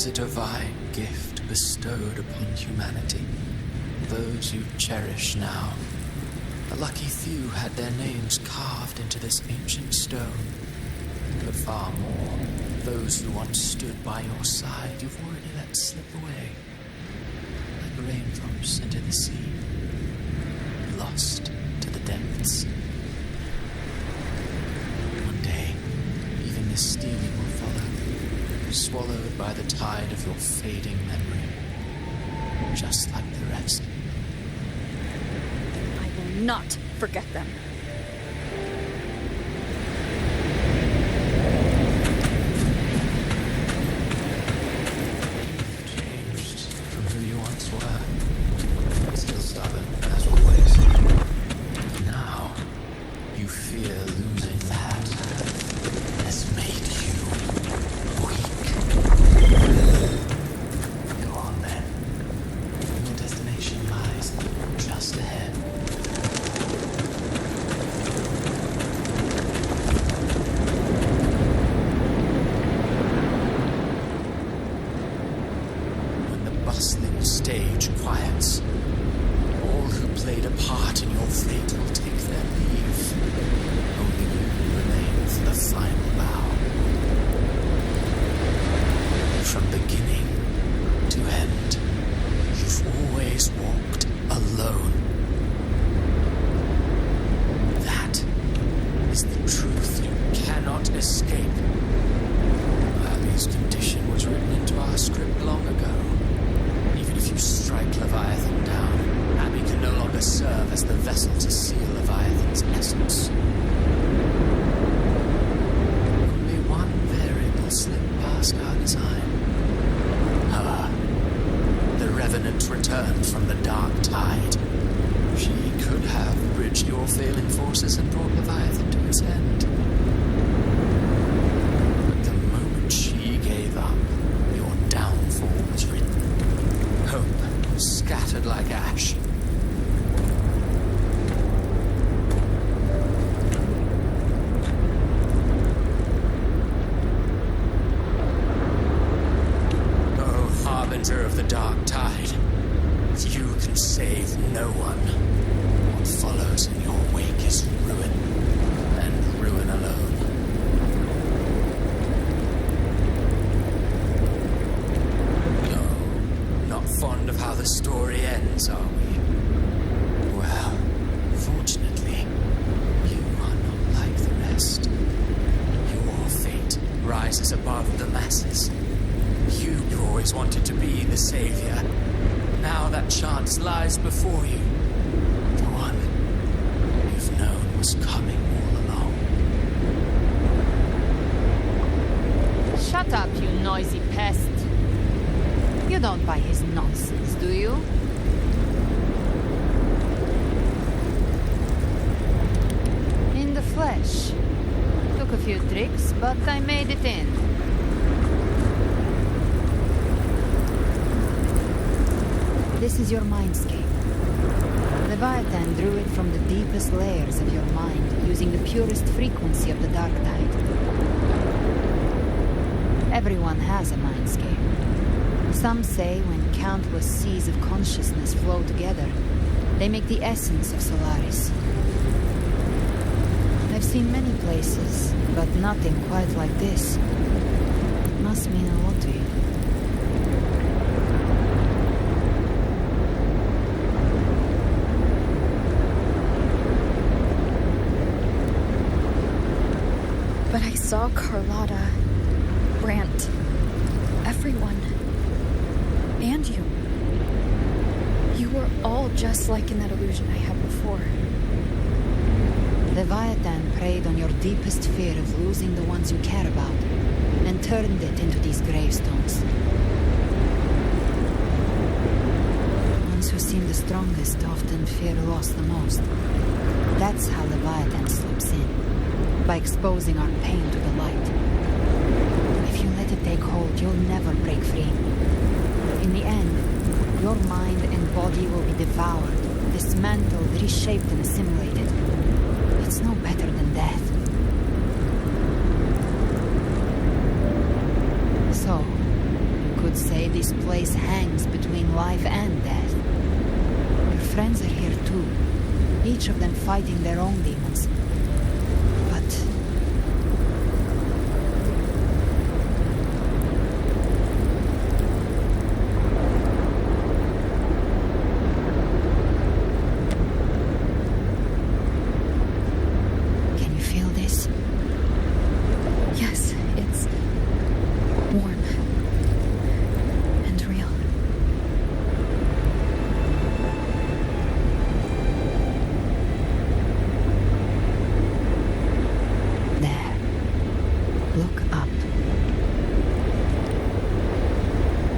is a divine gift bestowed upon humanity. Those you cherish now, a lucky few had their names carved into this ancient stone. But far more, those who once stood by your side, you've already let slip away. Like raindrops into the sea, lost to the depths. One day, even this stealing will follow, swallowed by the tide of your fading memory, just like the rest. I will not forget them. Stage quiets. All who played a part in your fate will take their leave. Only you remain for the final bow. From beginning to end, you've always walked alone. That is the truth you cannot escape. Abby's condition was written into our script long ago. If you strike Leviathan down, Abby can no longer serve as the vessel to seal Leviathan's essence. Only one variable slipped past our design. Her. The Revenant returned from the dark tide. She could have bridged your failing forces and brought Leviathan to its end. But the moment she gave up, your downfall was written. Hope scattered like ash. Oh, harbinger of the dark tide, you can save no one. What follows in your wake is ruin, and ruin alone. Fond of how the story ends, are we? Well, fortunately, you are not like the rest. Your fate rises above the masses. You always wanted to be the savior. Now that chance lies before you. The one you've known was coming all along. Shut up, you noisy pest. You don't buy his nonsense, do you? In the flesh. Took a few tricks, but I made it in. This is your mindscape. Leviathan drew it from the deepest layers of your mind, using the purest frequency of the dark tide. Everyone has a mindscape. Some say when countless seas of consciousness flow together, they make the essence of Solaris. I've seen many places, but nothing quite like this. It must mean a lot to you. But I saw Carlotta, Brant, everyone. And you. You were all just like in that illusion I had before. Leviathan preyed on your deepest fear of losing the ones you care about, and turned it into these gravestones. The ones who seem the strongest often fear loss the most. That's how Leviathan slips in, by exposing our pain to the light. If you let it take hold, you'll never break free. In the end, your mind and body will be devoured, dismantled, reshaped, and assimilated. It's no better than death. So, you could say this place hangs between life and death. Your friends are here too, each of them fighting their own demons. But can you feel this? Yes, it's warm and real. There. Look up.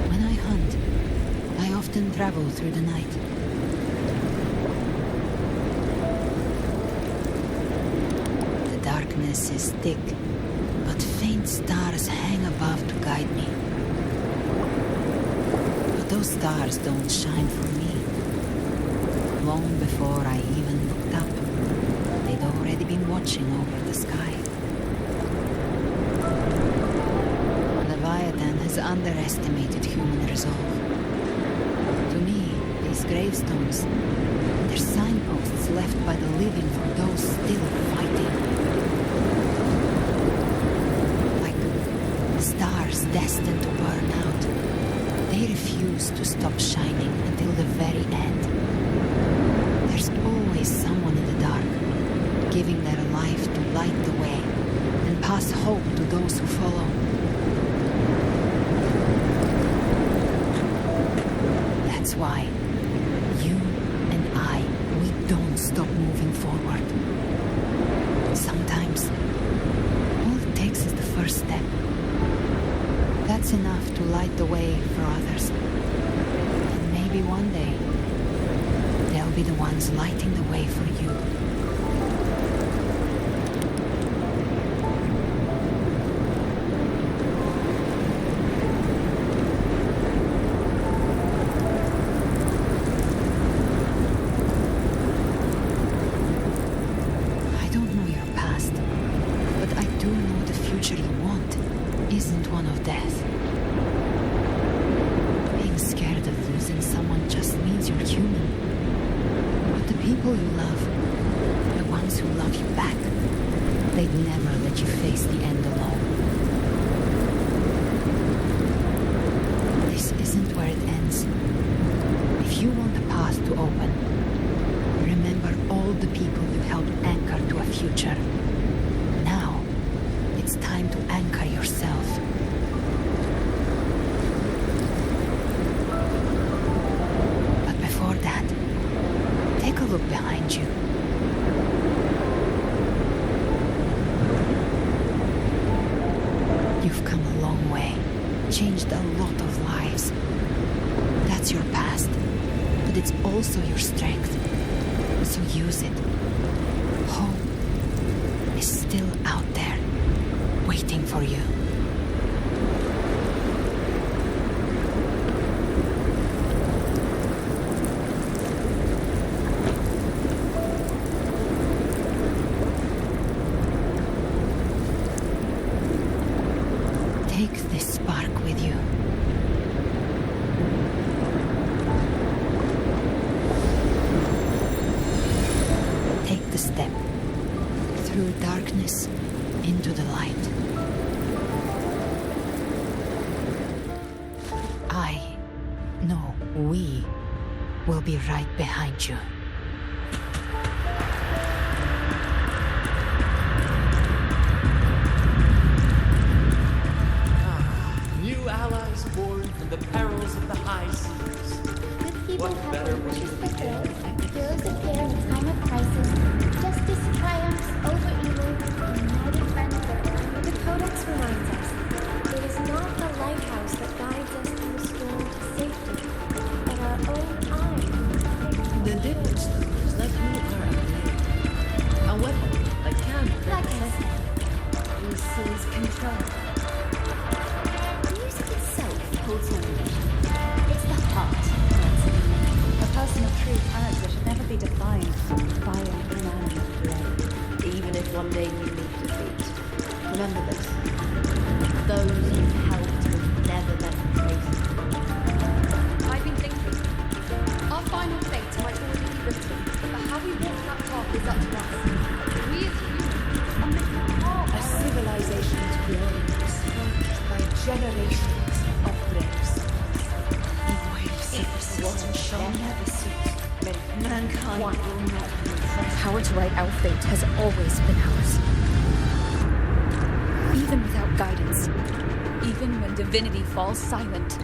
When I hunt, I often travel through the night. The darkness is thick, but faint stars hang above to guide me. But those stars don't shine for me. Long before I even looked up, they'd already been watching over the sky. Leviathan has underestimated human resolve. To me, these gravestones, they're signposts left by the living for those still fighting. Like stars destined to burn out. They refuse to stop shining until the very end. There's always someone in the dark, giving their life to light the way and pass hope to those who follow. That's why you and I, we don't stop moving forward. Sometimes, all it takes is the first step. That's enough to light the way for others. And maybe one day, they'll be the ones lighting the way for you. I don't know your past, but I do know the future you want isn't one of death. Being scared of losing someone just means you're human. But the people you love, the ones who love you back, they'd never let you face the end alone. This isn't where it ends. If you want the path to open, remember all the people you helped anchor to a future. Now, it's time to anchor yourself. But before that, take a look behind you. You've come a long way, changed a lot of lives. That's your past, but it's also your strength. So use it. Hope is still out there, waiting for you. Take this spark with you. Take the step through darkness into the light. No, we will be right behind you. New allies born from the perils of the high seas. Good people What have better their way wishes to fulfilled. begin? Heroes appear in a time of crisis. Justice triumphs over evil. United friends are The Codex reminds us, it is not the lighthouse that guides us through the storm to safety, but our own eyes. The difference, though, is that we are a weapon that can like us. we seize control. Music itself holds no meaning. It's the heart. A person of true character should never be defined by an inanimate blade. Even if one day you meet defeat, remember this. Those you've helped will never let you trace never cease. Mankind will not be oppressed. Power to write our fate has always been ours. Even without guidance, even when divinity falls silent,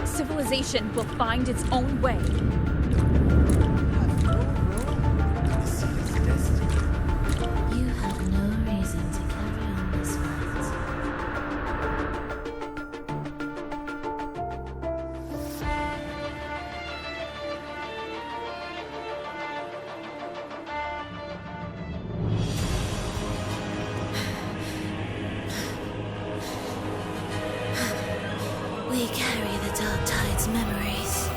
civilization will find its own way. You have no reason to carry on this fight. We carry the Dark Tide's memories.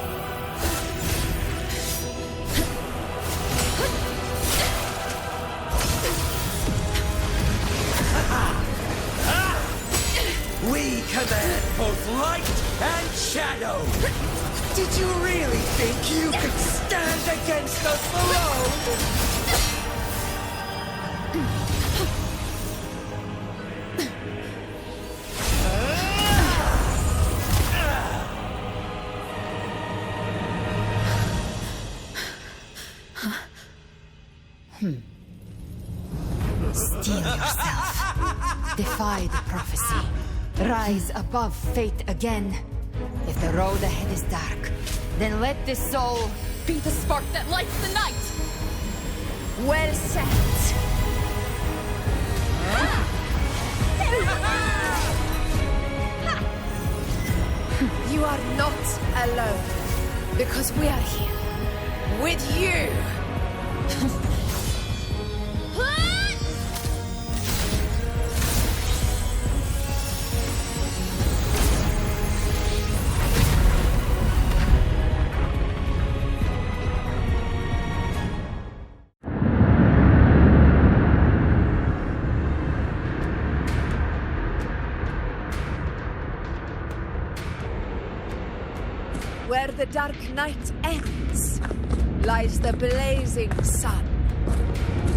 We command both light and shadow! Did you really think you could stand against us alone? Steel yourself. Defy the prophecy. Rise above fate again. If the road ahead is dark, then let this soul Be the spark that lights the night! well set. You are not alone, because we are here with you. Where the dark night ends, lies the blazing sun.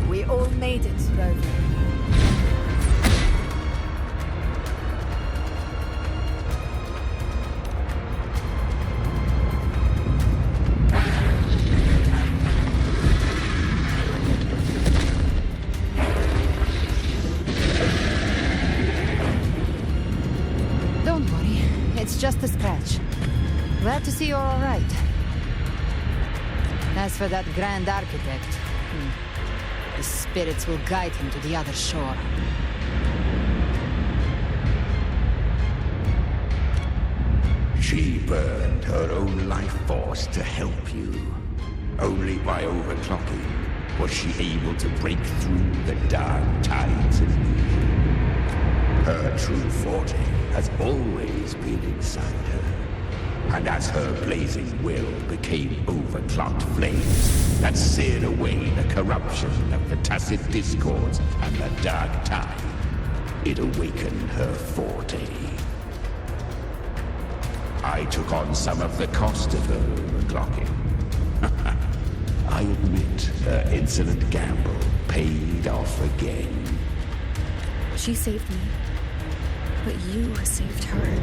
We all made it, Rover. Don't worry, it's just a scratch. Glad to see you're all right. As for that Grand Architect, the spirits will guide him to the other shore. She burned her own life force to help you. Only by overclocking was she able to break through the dark tides illusion. Her true forte has always been inside her. And as her blazing will became overclocked flames that seared away the corruption of the tacit discords and the dark tide, it awakened her forte. I took on some of the cost of her overclocking. I admit her insolent gamble paid off again. She saved me, but you saved her.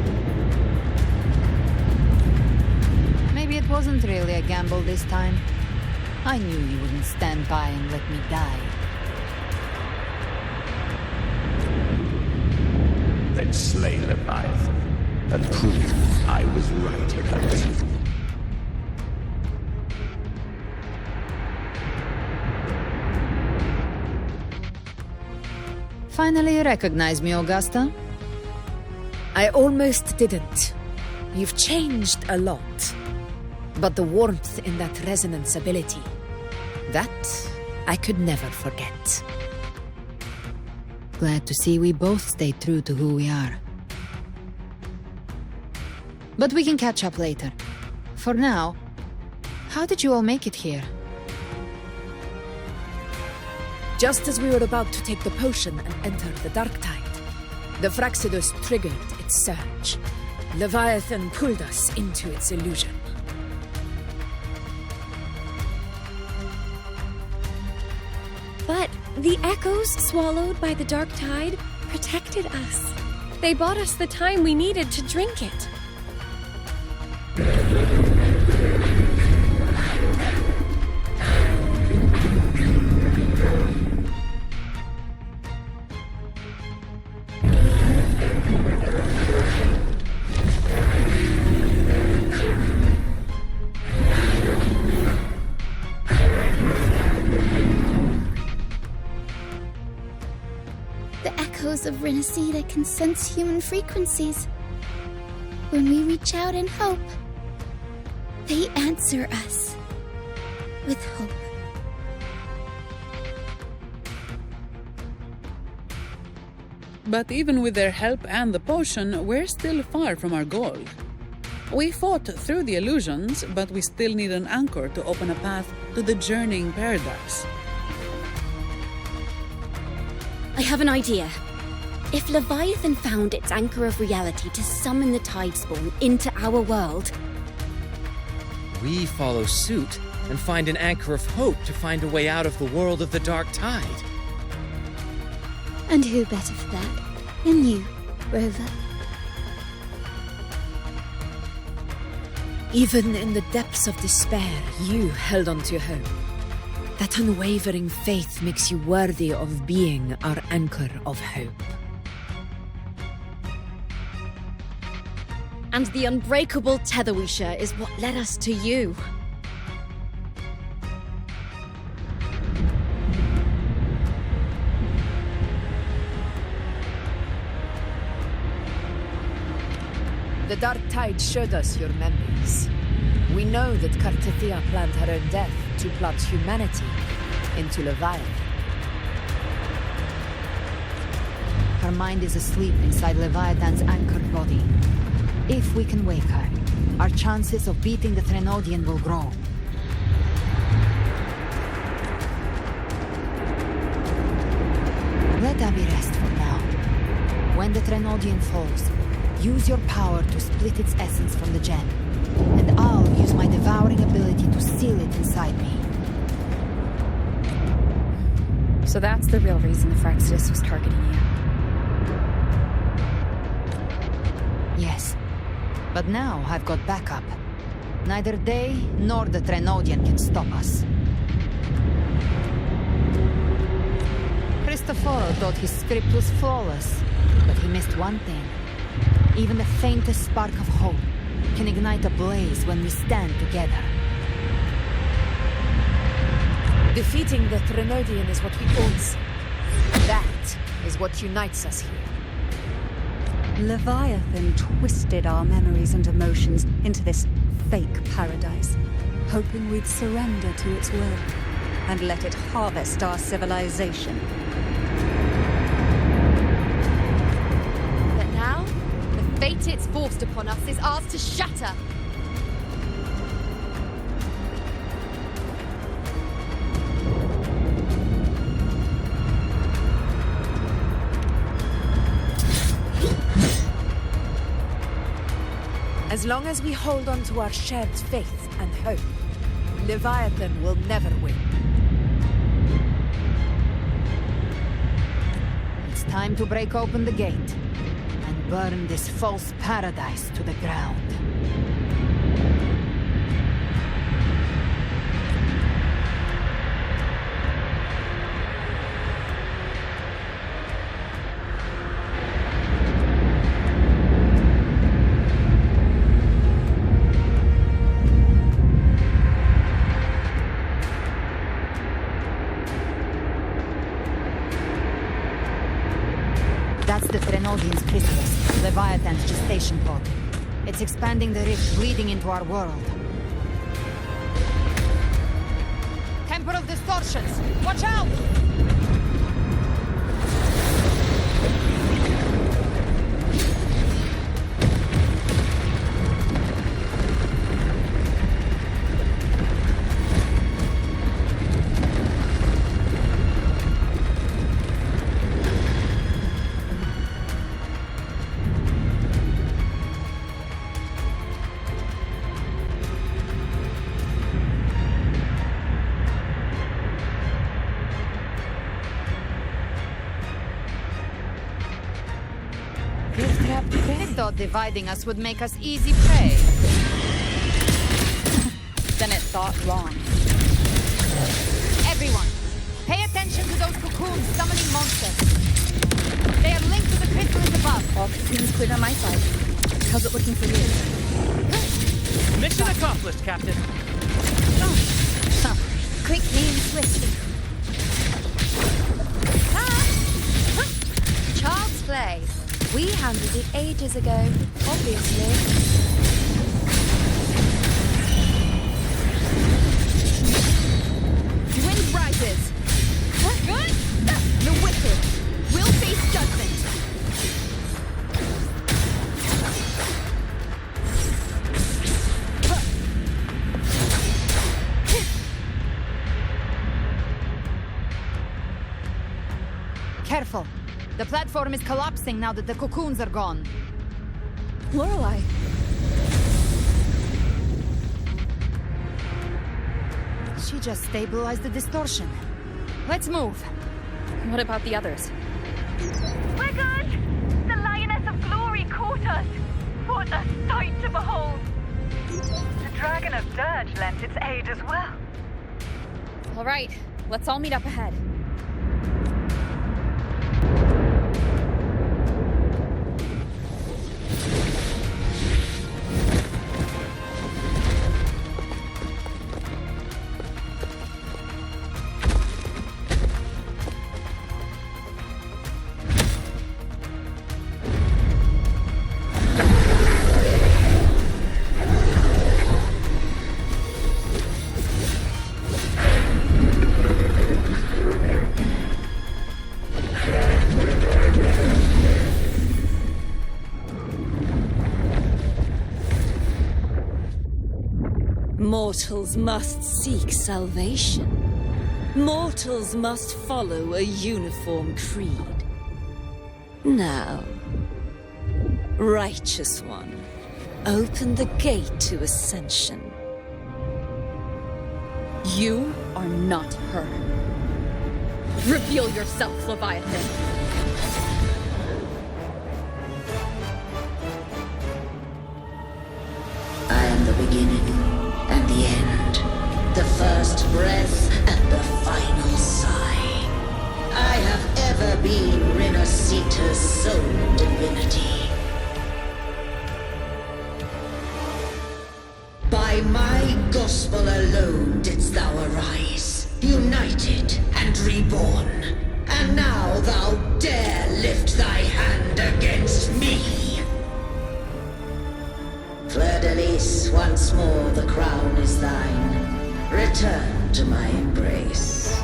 Maybe it wasn't really a gamble this time. I knew you wouldn't stand by and let me die. Then slay Leviathan and prove I was right about you. Finally you recognize me, Augusta? I almost didn't. You've changed a lot. But the warmth in that resonance ability, that I could never forget. Glad to see we both stayed true to who we are. But we can catch up later. For now, how did you all make it here? Just as we were about to take the potion and enter the Dark Tide, the Fraxidus triggered its surge. Leviathan pulled us into its illusion. But the echoes swallowed by the dark tide protected us. They bought us the time we needed to drink it. echoes of Renacida can sense human frequencies. When we reach out in hope, they answer us with hope. But even with their help and the potion, we're still far from our goal. We fought through the illusions, but we still need an anchor to open a path to the journeying paradise. I have an idea. If Leviathan found its anchor of reality to summon the Tidespawn into our world, we follow suit and find an anchor of hope to find a way out of the world of the Dark Tide. And who better for that than you, Rover? Even in the depths of despair, you held on to hope. That unwavering faith makes you worthy of being our anchor of hope. and the unbreakable tether we share is what led us to you. The Dark Tide showed us your memories. We know that Kartathea planned her own death to plunge humanity into Leviathan. Her mind is asleep inside Leviathan's anchored body. If we can wake her, our chances of beating the Threnodian will grow. Let Abby rest for now. When the Threnodian falls, use your power to split its essence from the gem, and I'll use my devouring ability to seal it inside me. So that's the real reason the Phrexidus was targeting you. Yes, but now I've got backup. Neither they nor the Threnodian can stop us. Cristoforo thought his script was flawless, but he missed one thing. Even the faintest spark of hope can ignite a blaze when we stand together. Defeating the Threnodian is what we all see. That is what unites us here. Leviathan twisted our memories and emotions into this fake paradise, hoping we'd surrender to its will and let it harvest our civilization. But now, the fate it's forced upon us is ours to shatter. As long as we hold on to our shared faith and hope, Leviathan will never win. It's time to break open the gate and burn this false paradise to the ground. That's the Threnodian's chrysalis, Leviathan's gestation pod. It's expanding the rift, bleeding into our world. Temporal distortions! Watch out! They thought dividing us would make us easy prey. Then it thought wrong. Everyone, pay attention to those cocoons summoning monsters. They are linked to the crystals above. All cocoons cleared on my side. How's it looking for you? Mission accomplished, Captain. Quickly and swiftly. Charles? started ages ago, obviously. Wind rises. Good. The wicked will face judgment. Careful. The platform is collapsing now that the cocoons are gone. Lorelei. She just stabilized the distortion. Let's move. What about the others? We're good! The Lioness of Glory caught us! What a sight to behold! The Dragon of Dirge lent its aid as well. All right, let's all meet up ahead. Mortals must seek salvation. Mortals must follow a uniform creed. Now, Righteous One, open the gate to ascension. You are not her. Reveal yourself, Leviathan. I am the beginning and the end, the first breath and the final sigh. I have ever been Renasita's sole divinity. By my gospel alone didst thou arise, united and reborn. And now thou dare lift thy hand against me. Fleur-de-Lis, once more the crown is thine. Return to my embrace.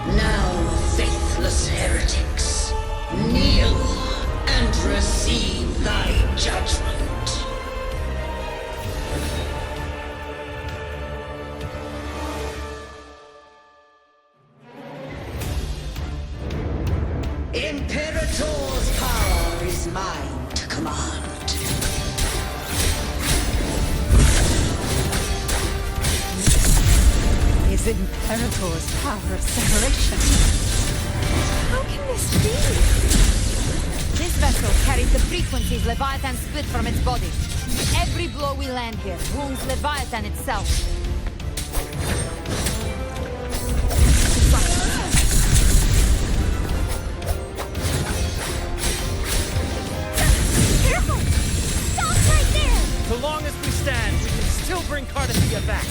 Now, faithless heretics, kneel and receive thy judgment. Imperator's power is mine to command. Is Imperator's power of separation? How can this be? This vessel carries the frequencies Leviathan split from its body. Every blow we land here wounds Leviathan itself. Careful! Stop right there! So long as we stand, we can still bring Cardathia back.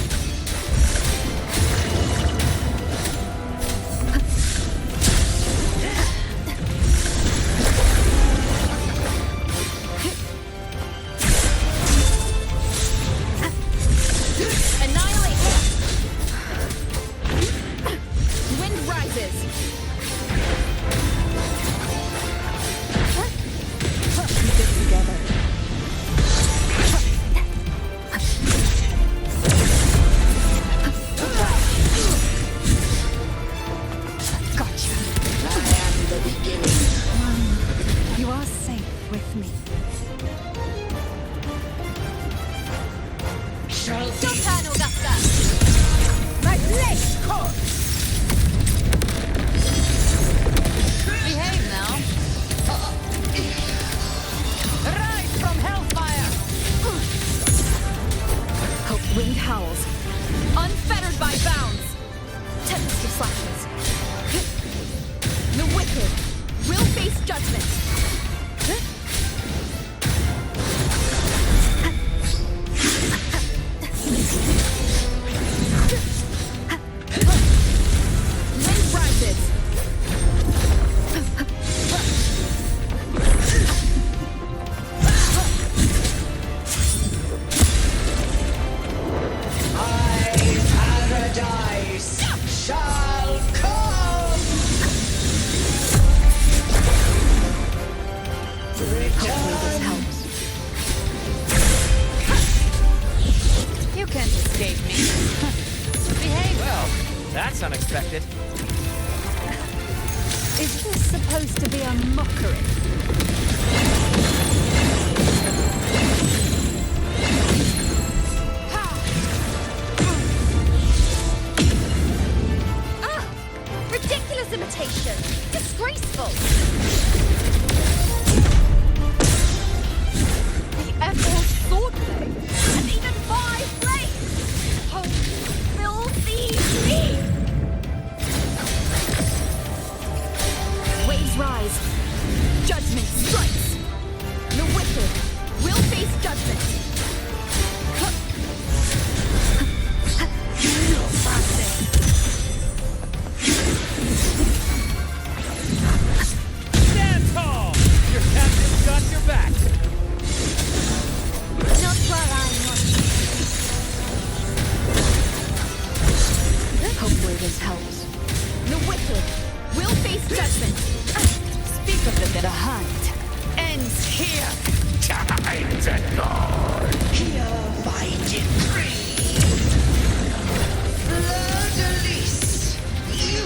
expected. Is this supposed to be a mockery? Ridiculous imitation! Disgraceful! The emerald sword blade! And even 5 blades! Oh, filthy me! Waves rise. Judgment strikes. The wicked will face judgment. Stand tall! Your captain's got your back! Not while I'm watching. Hopefully this helps. The wicked will face judgment. Speak of the hunt ends here. Time's a gone. Here by decree. Fleur-de-lis, you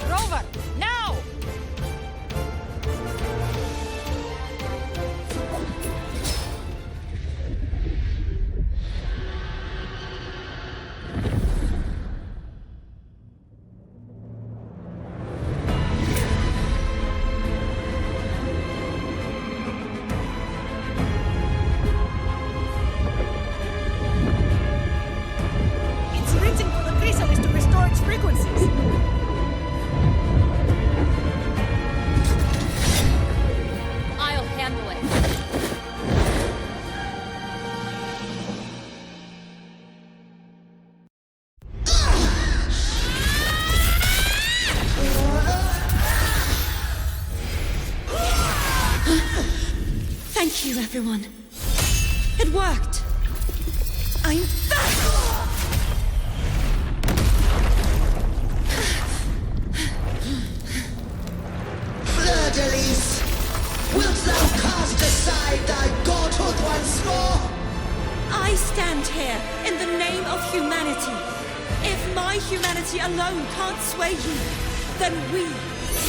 Rover, now! It's written for the chrysalis to restore its frequencies. I'll handle it. Thank you, everyone. It worked. I'm back! Fleur-de-lis, wilt thou cast aside thy godhood once more? I stand here in the name of humanity. If my humanity alone can't sway you, then we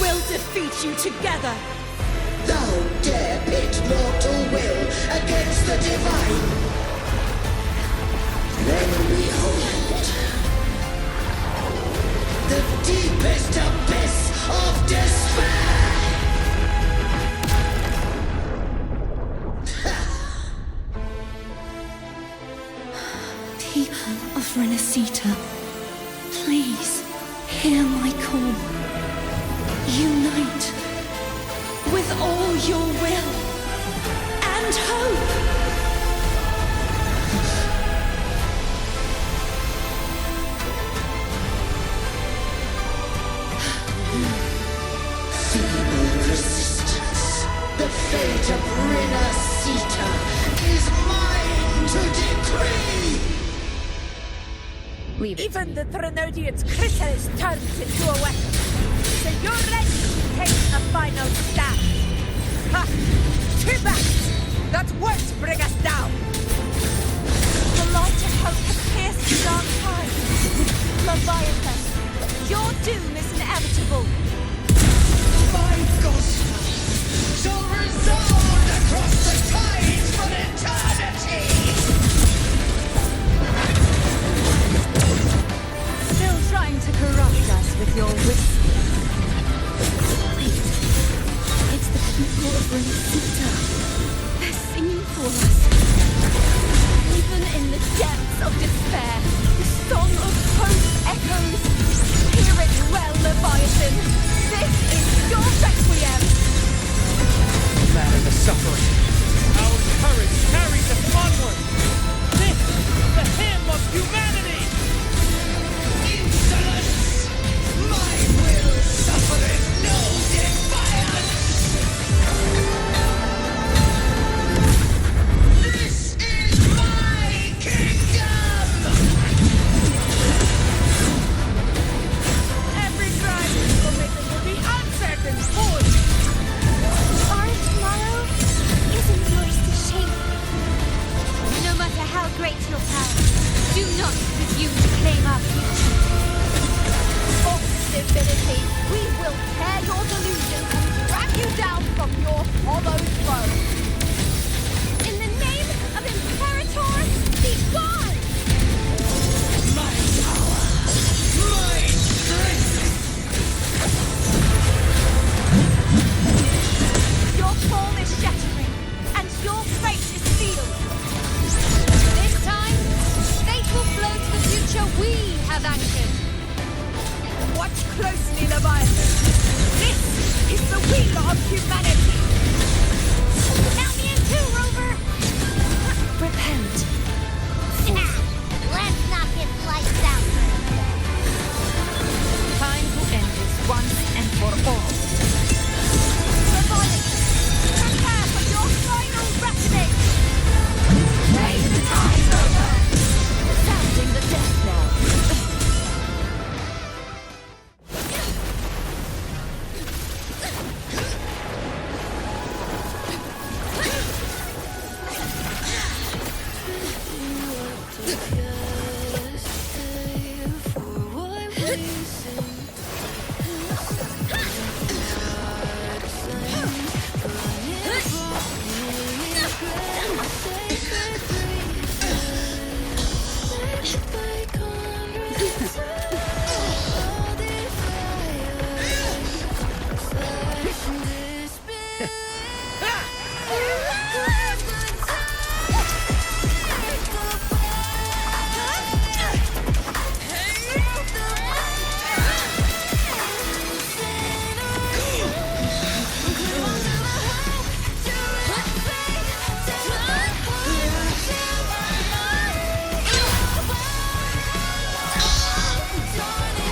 will defeat you together. Thou dare pit mortal will against the divine. Then behold the deepest abyss of despair. People of Renacita, please hear my call. Unite with all your will and hope. Feeble resistance. The fate of Renacita is mine to decree. Leave it. Even the Trinodian's chrysalis turns into a weapon. So you're ready to take a final stand. Ha! 2 backs! That won't bring us down! The light of hope has pierced the dark tide. Leviathan, your doom is inevitable. My gospel shall resound across the tides for eternity! Still trying to corrupt us with your whisper. Wait, it's the people of Renacita. They're singing for us. Even in the depths of despair, the song of hope echoes. Hear it well, Leviathan. This is your requiem. Matter the suffering. Our courage carries us onward. This is the hymn of humanity. Insolence! My will suffereth no defiance! have anchored. Watch closely, Leviathan. This is the wheel of humanity. Count me in too, Rover! Repent. Let's not get lights out for a bit. Time to end this once and for all. Leviathan, prepare for your final reckoning! Raise the tide, Rover! Sounding the death knell.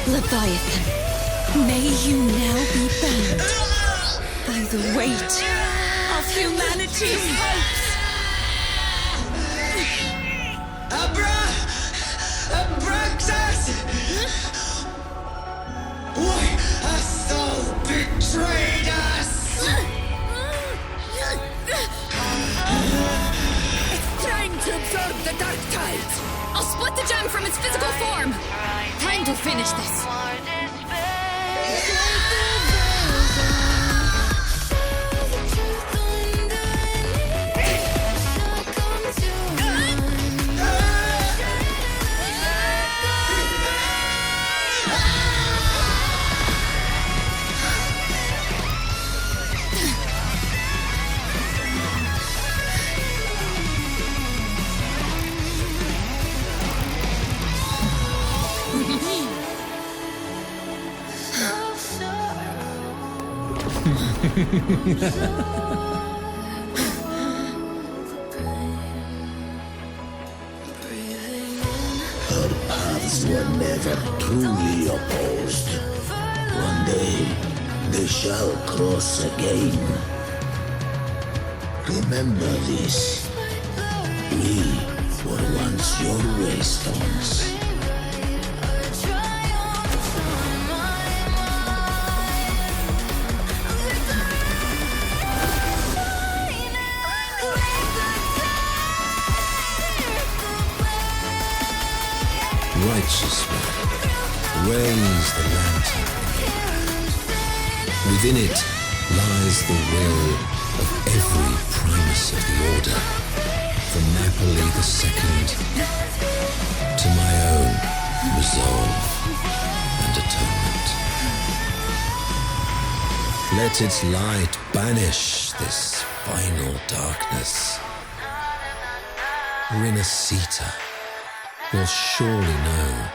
Leviathan, may you now be bound by the weight of humanity's hopes. Abraxas! Why hast thou betrayed us? It's trying to absorb the dark tides. I'll split the gem from its physical form. Time to finish this. Our paths were never truly opposed. One day, they shall cross again. Remember this. We were once your waystones. Righteous one, raise the lantern. Within it lies the will of every primus of the Order, from Napoli II to my own resolve and atonement. Let its light banish this final darkness. Rinascita will surely know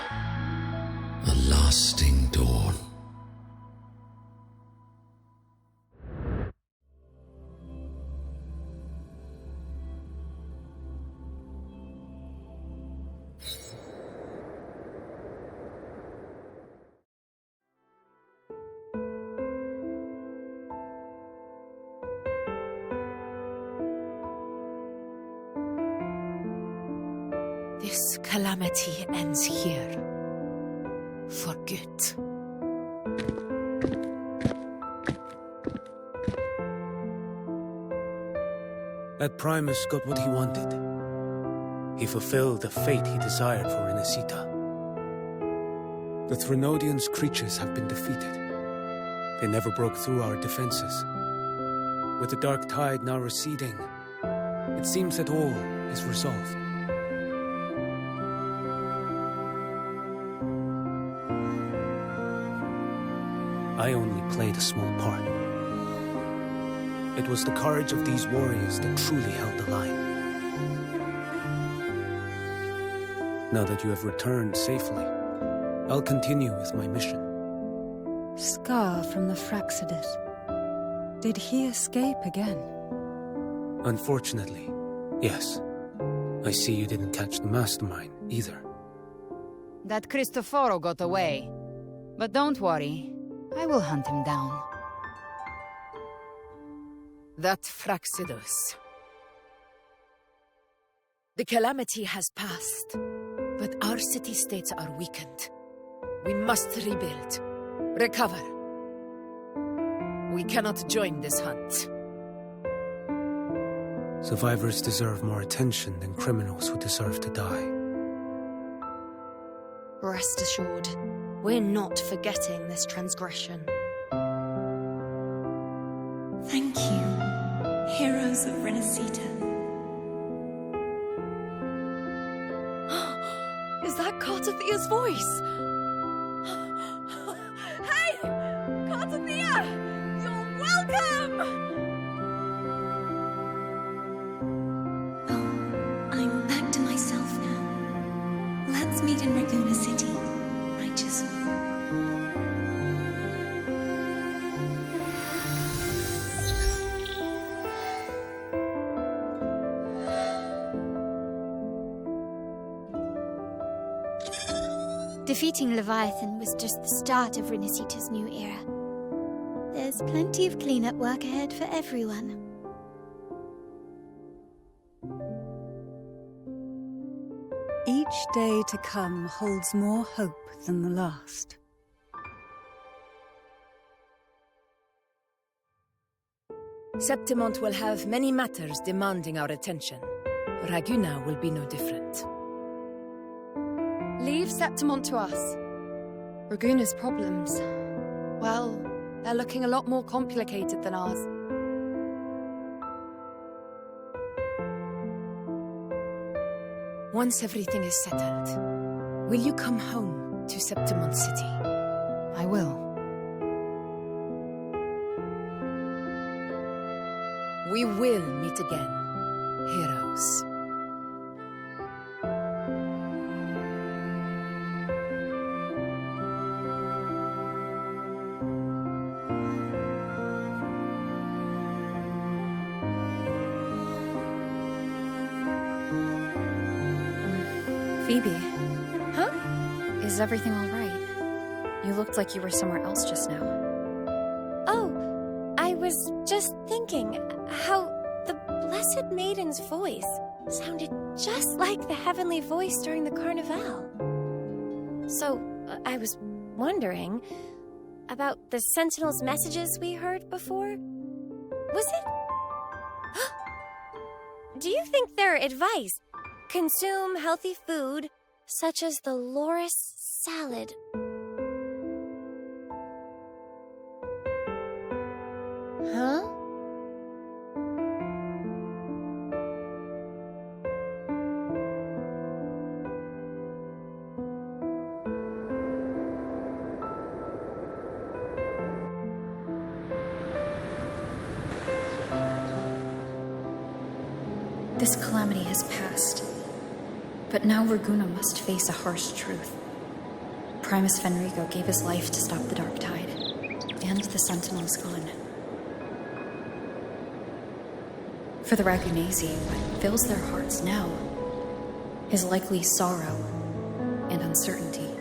a lasting dawn. This calamity ends here. For good. That Primus got what he wanted. He fulfilled the fate he desired for Rinascita. The Threnodians' creatures have been defeated. They never broke through our defenses. With the dark tide now receding, it seems that all is resolved. I only played a small part. It was the courage of these warriors that truly held the line. Now that you have returned safely, I'll continue with my mission. Scar from the Fraxidus. Did he escape again? Unfortunately, yes. I see you didn't catch the mastermind, either. That Cristoforo got away. But don't worry, I will hunt him down. That Fraxidus. The calamity has passed, but our city-states are weakened. We must rebuild, recover. We cannot join this hunt. Survivors deserve more attention than criminals who deserve to die. Rest assured, we're not forgetting this transgression. Thank you, heroes of Renacita. Is that Cartathia's voice? Hey! Cartathia! You're welcome! I'm back to myself now. Let's meet in Raguna City, righteous one. Defeating Leviathan was just the start of Renacita's new era. There's plenty of cleanup work ahead for everyone. Each day to come holds more hope than the last. Septimont will have many matters demanding our attention. Raguna will be no different. Leave Septimont to us. Raguna's problems, well, they're looking a lot more complicated than ours. Once everything is settled, will you come home to Septimont City? I will. We will meet again, heroes. Phoebe. Huh? Is everything all right? You looked like you were somewhere else just now. Oh, I was just thinking how the Blessed Maiden's voice sounded just like the heavenly voice during the Carnival. So, I was wondering about the Sentinel's messages we heard before. Was it? Do you think their advice? Consume healthy food, such as the loris salad. Huh? This calamity has passed. But now Raguna must face a harsh truth. Primus Fenrico gave his life to stop the Dark Tide, and the Sentinel is gone. For the Ragunesi, what fills their hearts now is likely sorrow and uncertainty.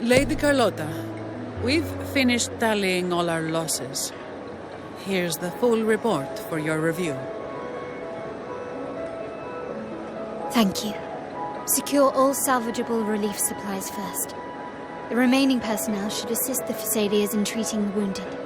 Lady Carlotta, we've finished tallying all our losses. Here's the full report for your review. Thank you. Secure all salvageable relief supplies first. The remaining personnel should assist the Phasaelians in treating the wounded.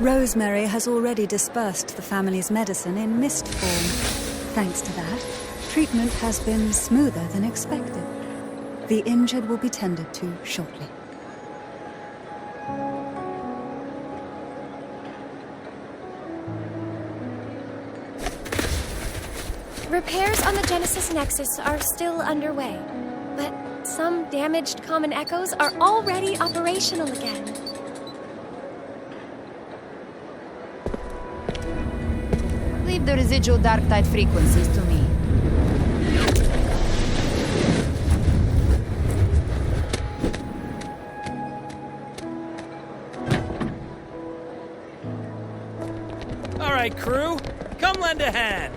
Rosemary has already dispersed the family's medicine in mist form. Thanks to that, treatment has been smoother than expected. The injured will be tended to shortly. Repairs on the Genesis Nexus are still underway, but some damaged common echoes are already operational again. Leave the residual dark tide frequencies to me. All right, crew, come lend a hand.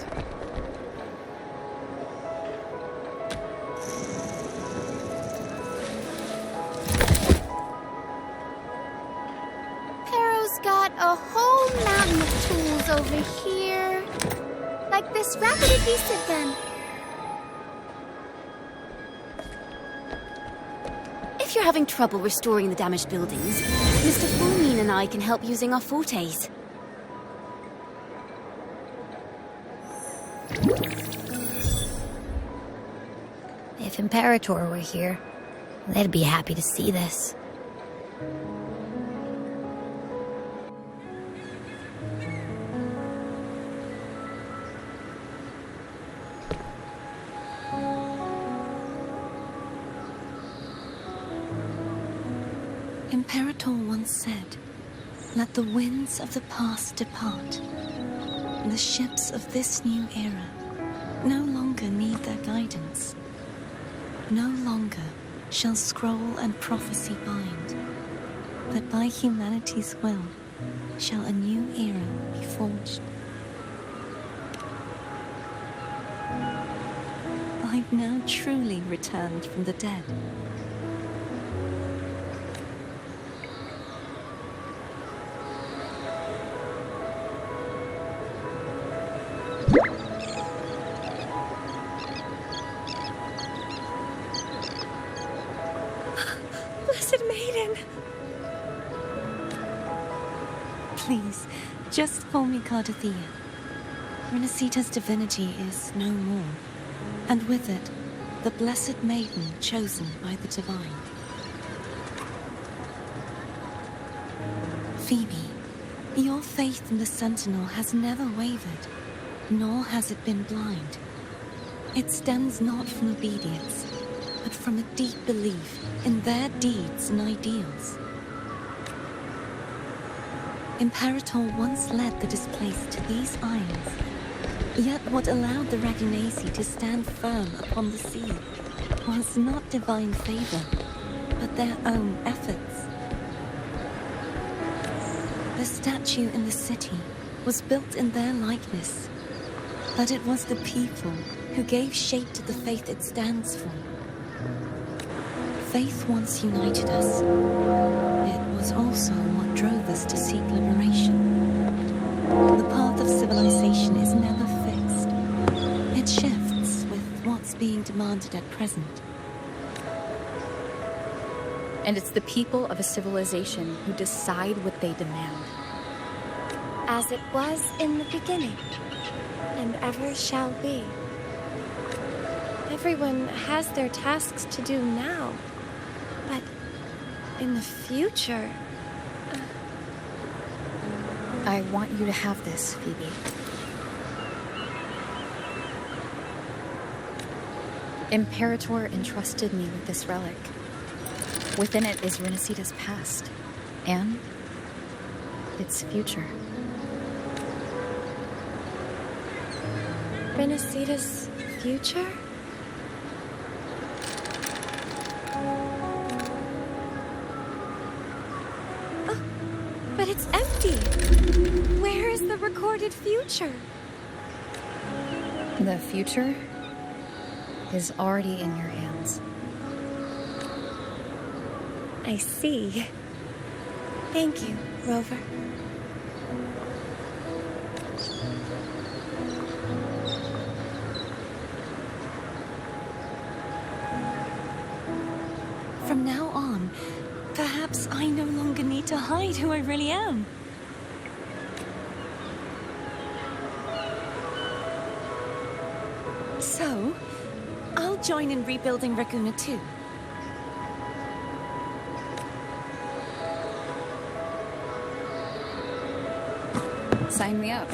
Pero's got a whole mountain of tools over here. Like this rapid adhesive gun. If you're having trouble restoring the damaged buildings, Mr. Fulmin and I can help using our fortes. If Imperator were here, they'd be happy to see this. Imperator once said, "Let the winds of the past depart. The ships of this new era no longer need their guidance. No longer shall scroll and prophecy bind, but by humanity's will shall a new era be forged." I've now truly returned from the dead. Blessed Maiden! Please, just call me Cardathea. Renacita's divinity is no more, and with it, the Blessed Maiden chosen by the Divine. Phoebe, your faith in the Sentinel has never wavered, nor has it been blind. It stems not from obedience, but from a deep belief in their deeds and ideals. Imperator once led the displaced to these isles, yet what allowed the Ragunasi to stand firm upon the sea was not divine favor, but their own efforts. The statue in the city was built in their likeness, but it was the people who gave shape to the faith it stands for. Faith once united us. It was also what drove us to seek liberation. The path of civilization is never fixed. It shifts with what's being demanded at present. And it's the people of a civilization who decide what they demand. As it was in the beginning, and ever shall be. Everyone has their tasks to do now, but in the future... I want you to have this, Phoebe. Imperator entrusted me with this relic. Within it is Renacita's past, and its future. Renacita's future? Oh, but it's empty. Where is the recorded future? The future is already in your hands. I see. Thank you, Rover. From now on, perhaps I no longer need to hide who I really am. So, I'll join in rebuilding Raguna too. Sign me up.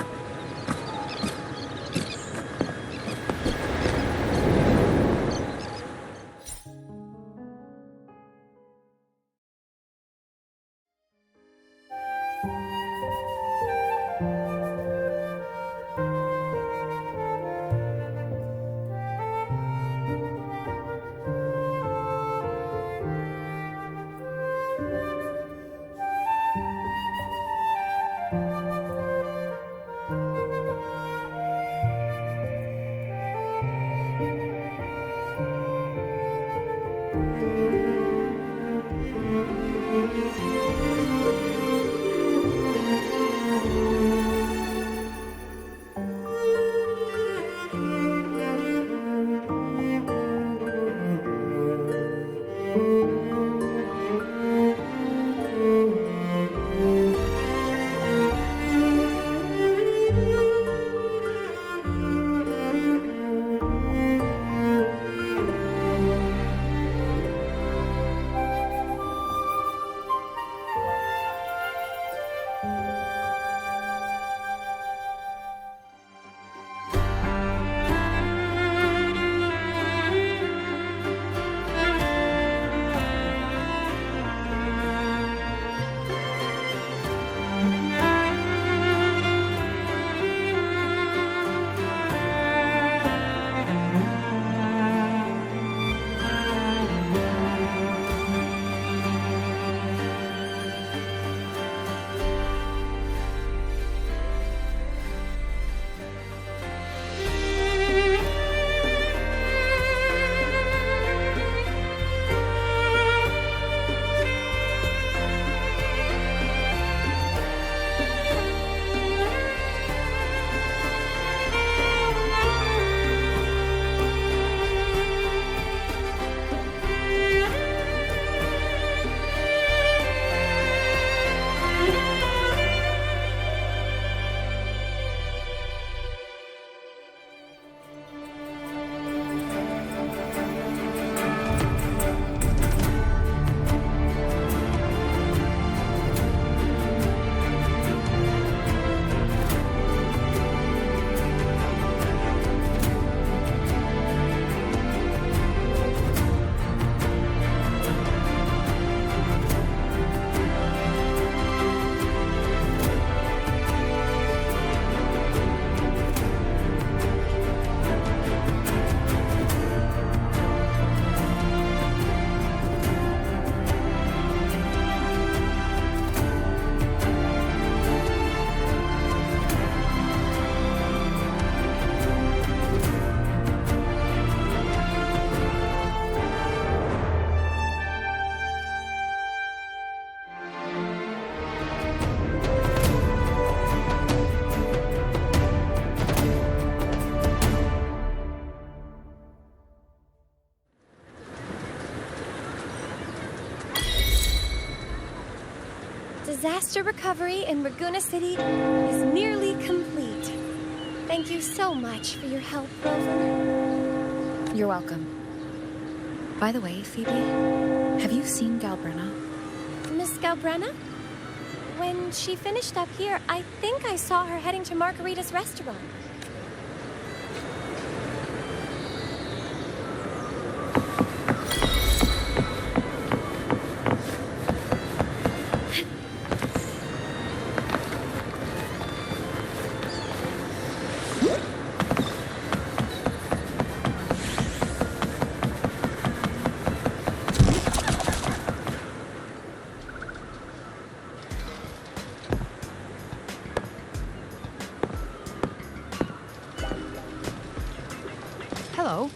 Disaster recovery in Raguna City is nearly complete. Thank you so much for your help, Rover. You're welcome. By the way, Phoebe, have you seen Galbrenna? Miss Galbrenna? When she finished up here, I think I saw her heading to Margarita's restaurant. Hello.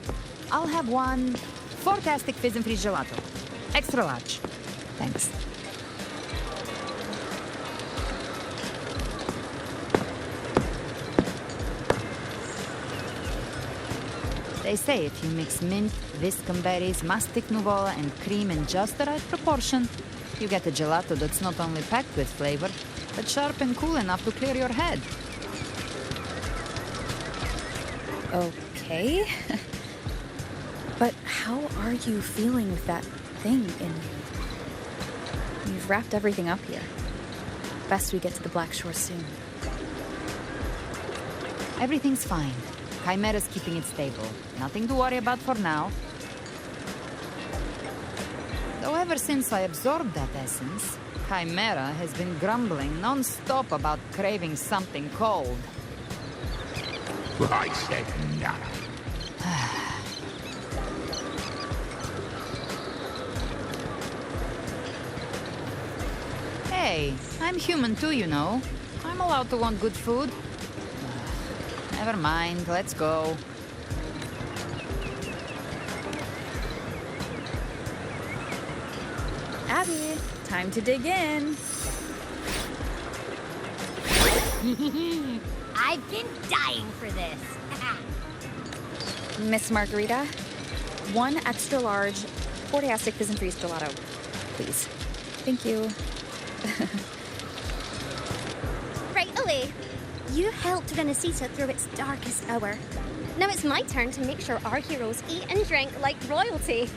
I'll have one fantastic fizz and freeze gelato. Extra large. Thanks. They say if you mix mint, viscum berries, mastic nuvola, and cream in just the right proportion, you get a gelato that's not only packed with flavor, but sharp and cool enough to clear your head. Okay. okay. But how are you feeling with that thing in you? You've wrapped everything up here. Best we get to the Black Shore soon. Everything's fine. Chimera's keeping it stable. Nothing to worry about for now. Though ever since I absorbed that essence, Chimera has been grumbling non-stop about craving something cold. I said none. Hey, I'm human too, you know. I'm allowed to want good food. Never mind, let's go. Abby, time to dig in. I've been dying for this. Miss Margarita, 1 extra large Portiastic Fizz and Freeze gelato, please. Thank you. Right away. You helped Renesita through its darkest hour. Now it's my turn to make sure our heroes eat and drink like royalty.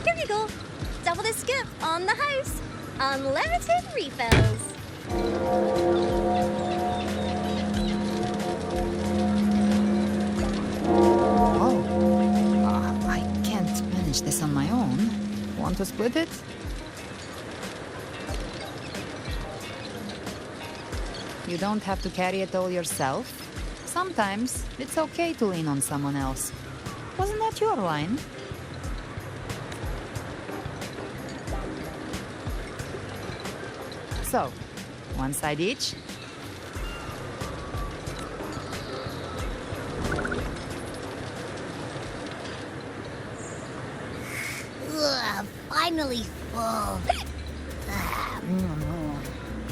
Here you go. Double the scoop on the house. Unlimited refills. I can't manage this on my own. Want to split it? You don't have to carry it all yourself. Sometimes it's okay to lean on someone else. Wasn't that your line? So, 1 side each. Ugh, finally full.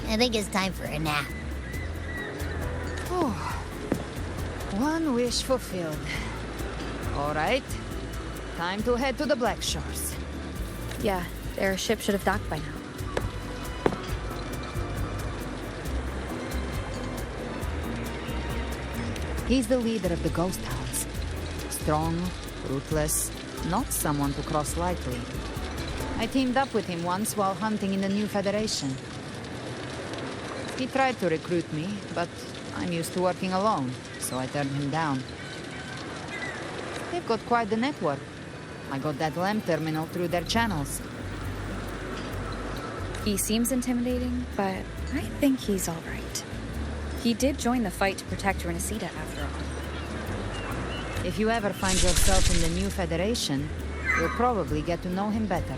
I think it's time for a nap. Oh, 1 wish fulfilled. All right, time to head to the Black Shores. Yeah, their ship should have docked by now. He's the leader of the Ghost Hounds. Strong, ruthless, not someone to cross lightly. I teamed up with him once while hunting in the New Federation. He tried to recruit me, but I'm used to working alone, so I turned him down. They've got quite the network. I got that LEM terminal through their channels. He seems intimidating, but I think he's all right. He did join the fight to protect Renesita after all. If you ever find yourself in the New Federation, you'll probably get to know him better.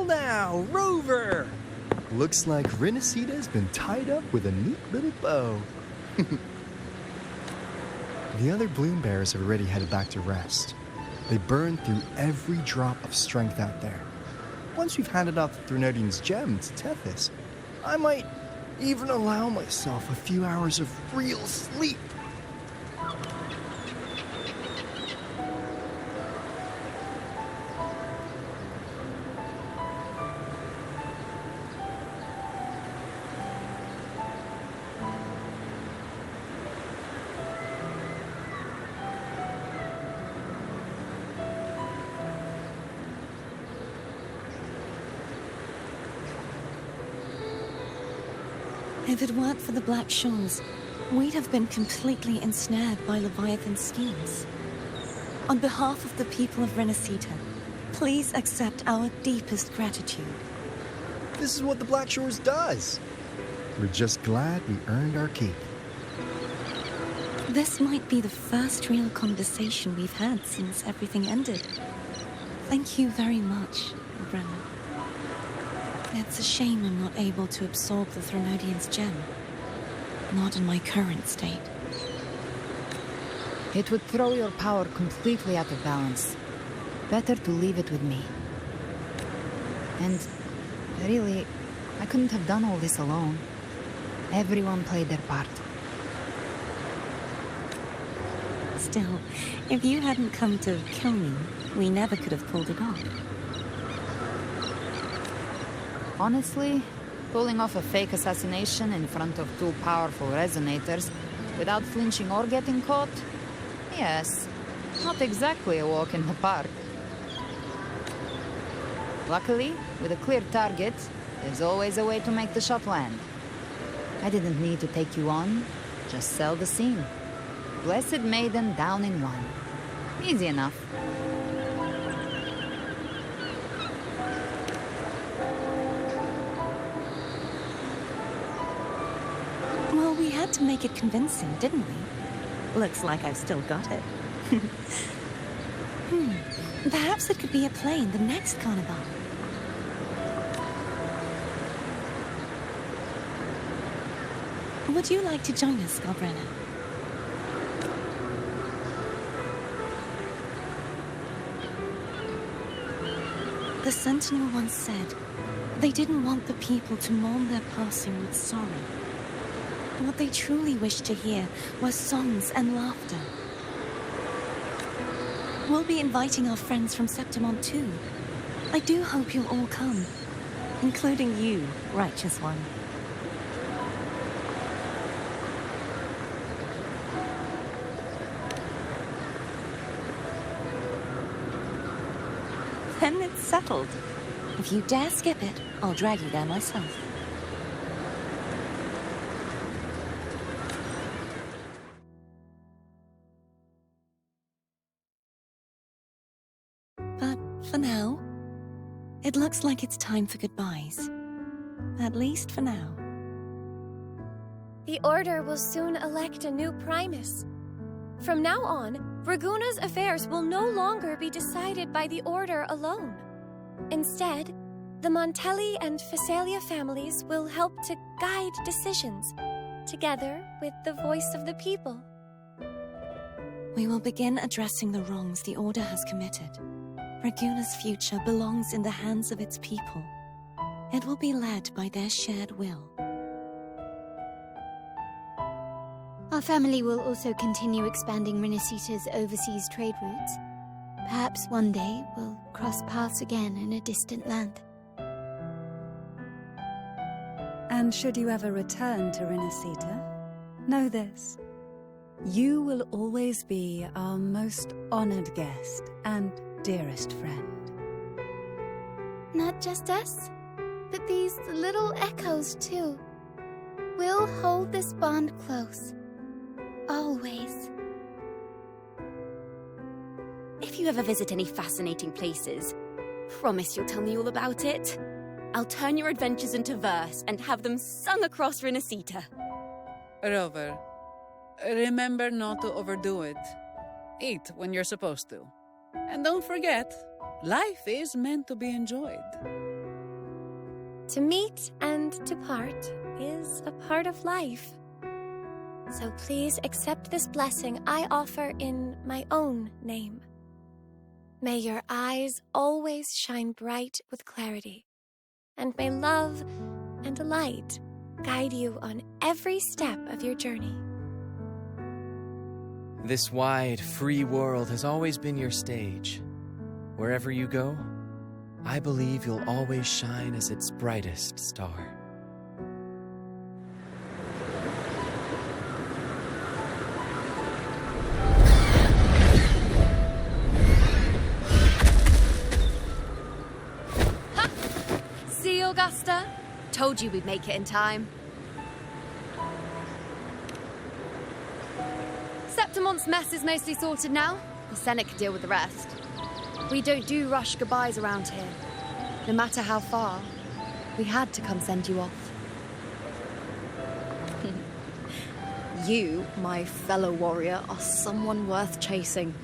Wow, Rover! Looks like Renesita's been tied up with a neat little bow. The other bloom bearers have already headed back to rest. They burned through every drop of strength out there. Once we've handed off the Threnodian's gem to Tethys, I might even allow myself a few hours of real sleep. If it weren't for the Black Shawls, we'd have been completely ensnared by Leviathan's schemes. On behalf of the people of Renacita, please accept our deepest gratitude. This is what the Black Shores does. We're just glad we earned our keep. This might be the first real conversation we've had since everything ended. Thank you very much, Brenna. It's a shame I'm not able to absorb the Threnodian's gem. Not in my current state. It would throw your power completely out of balance. Better to leave it with me. And really, I couldn't have done all this alone. Everyone played their part. Still, if you hadn't come to kill me, we never could have pulled it off. Honestly, pulling off a fake assassination in front of two powerful resonators without flinching or getting caught? Yes, not exactly a walk in the park. Luckily, with a clear target, there's always a way to make the shot land. I didn't need to take you on, just sell the scene. Blessed Maiden down in one. Easy enough. Well, we had to make it convincing, didn't we? Looks like I've still got it. Perhaps it could be a play in the next carnival. Would you like to join us, Galbrenna? The Sentinel once said, they didn't want the people to mourn their passing with sorrow. What they truly wished to hear were songs and laughter. We'll be inviting our friends from Septimont too. I do hope you'll all come, including you, Righteous One. Then it's settled. If you dare skip it, I'll drag you there myself. But for now, it looks like it's time for goodbyes. At least for now. The Order will soon elect a new Primus. From now on, Raguna's affairs will no longer be decided by the Order alone. Instead, the Montelli and Phasalia families will help to guide decisions, together with the voice of the people. We will begin addressing the wrongs the Order has committed. Raguna's future belongs in the hands of its people. It will be led by their shared will. Our family will also continue expanding Renacita's overseas trade routes. Perhaps one day we'll cross paths again in a distant land. And should you ever return to Renacita, know this. You will always be our most honored guest and dearest friend. Not just us, but these little echoes too. We'll hold this bond close. Always. If you ever visit any fascinating places, promise you'll tell me all about it. I'll turn your adventures into verse and have them sung across Renacita. Rover, remember not to overdo it. Eat when you're supposed to. And don't forget, life is meant to be enjoyed. To meet and to part is a part of life. So please accept this blessing I offer in my own name. May your eyes always shine bright with clarity, and may love and light guide you on every step of your journey. This wide, free world has always been your stage. Wherever you go, I believe you'll always shine as its brightest star. See, Augusta? Told you we'd make it in time. Septimon's mess is mostly sorted now. The Senate can deal with the rest. We don't do rush goodbyes around here. No matter how far, we had to come send you off. You, my fellow warrior, are someone worth chasing.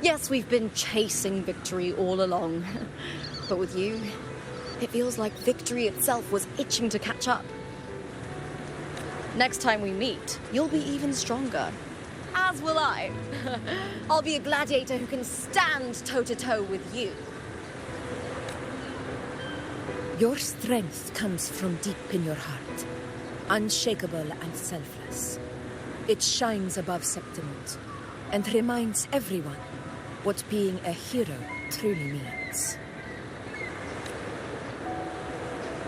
Yes, we've been chasing victory all along. But with you, it feels like victory itself was itching to catch up. Next time we meet, you'll be even stronger. As will I. I'll be a gladiator who can stand toe-to-toe with you. Your strength comes from deep in your heart, unshakable and selfless. It shines above Septimont and reminds everyone what being a hero truly means.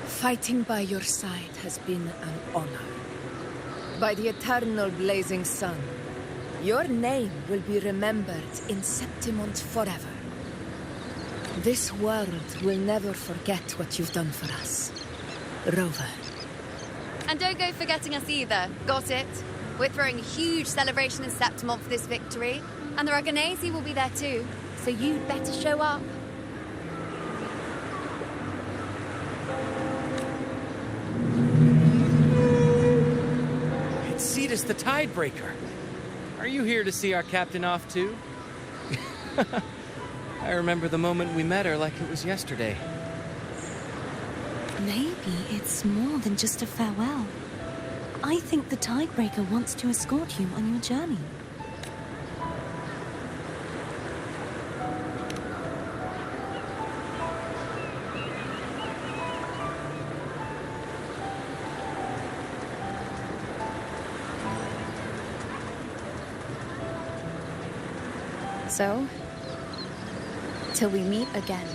Fighting by your side has been an honor. By the eternal blazing sun, your name will be remembered in Septimont forever. This world will never forget what you've done for us, Rover. And don't go forgetting us either, got it? We're throwing a huge celebration in Septimont for this victory, and the Aragonese will be there too, so you'd better show up. It's Cetus the Tidebreaker. Are you here to see our captain off too? I remember the moment we met her like it was yesterday. Maybe it's more than just a farewell. I think the Tidebreaker wants to escort you on your journey. So, till we meet again.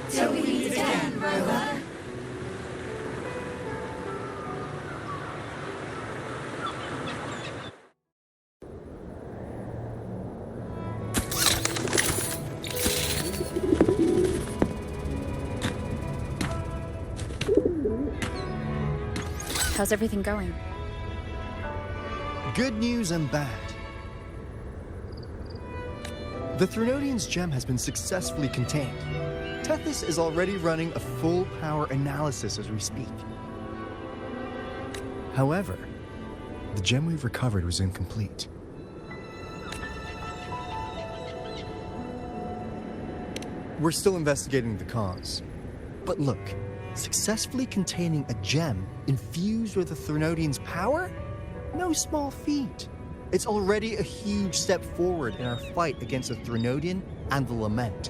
Till we meet again, Rover. How's everything going? Good news and bad. The Threnodian's gem has been successfully contained. Tethys is already running a full power analysis as we speak. However, the gem we've recovered was incomplete. We're still investigating the cause. But look, successfully containing a gem infused with the Threnodian's power? No small feat. It's already a huge step forward in our fight against the Threnodian and the Lament.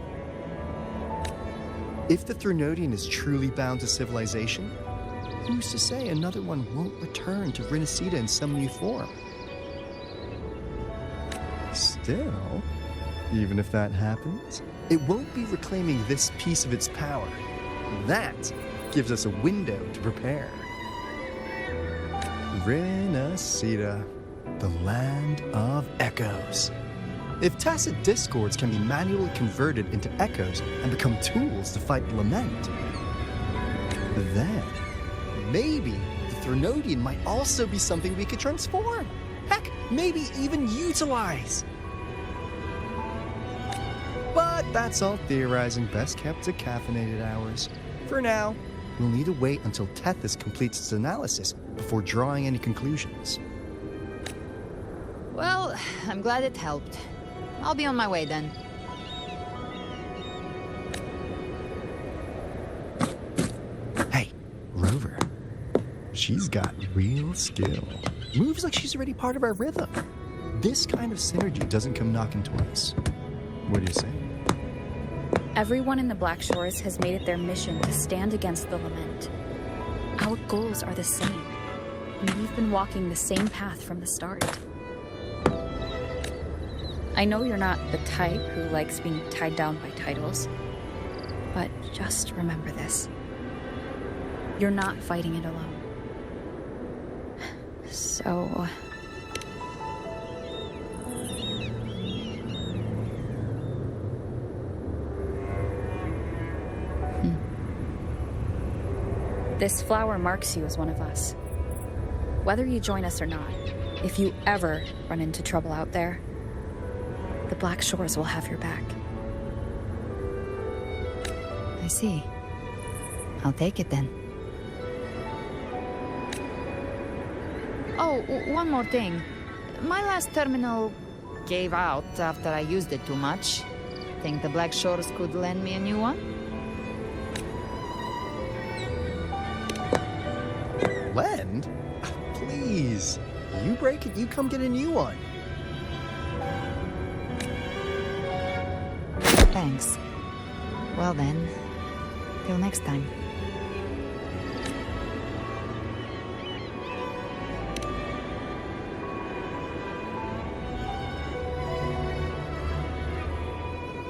If the Threnodian is truly bound to civilization, who's to say another one won't return to Rinascita in some new form? Still, even if that happens, it won't be reclaiming this piece of its power. That gives us a window to prepare. Rinascita, the land of echoes. If tacit discords can be manually converted into echoes and become tools to fight the Lament, then maybe the Threnodian might also be something we could transform. Heck, maybe even utilize. But that's all theorizing, best kept to caffeinated hours. For now, we'll need to wait until Tethys completes its analysis before drawing any conclusions. Well, I'm glad it helped. I'll be on my way then. Hey, Rover. She's got real skill. Moves like she's already part of our rhythm. This kind of synergy doesn't come knocking twice. What do you say? Everyone in the Black Shores has made it their mission to stand against the Lament. Our goals are the same, and we've been walking the same path from the start. I know you're not the type who likes being tied down by titles, but just remember this. You're not fighting it alone. So... This flower marks you as one of us. Whether you join us or not, if you ever run into trouble out there, the Black Shores will have your back. I see. I'll take it then. Oh, one more thing. My last terminal gave out after I used it too much. Think the Black Shores could lend me a new one? Lend? Please. You break it, you come get a new one. Thanks. Well then, till next time.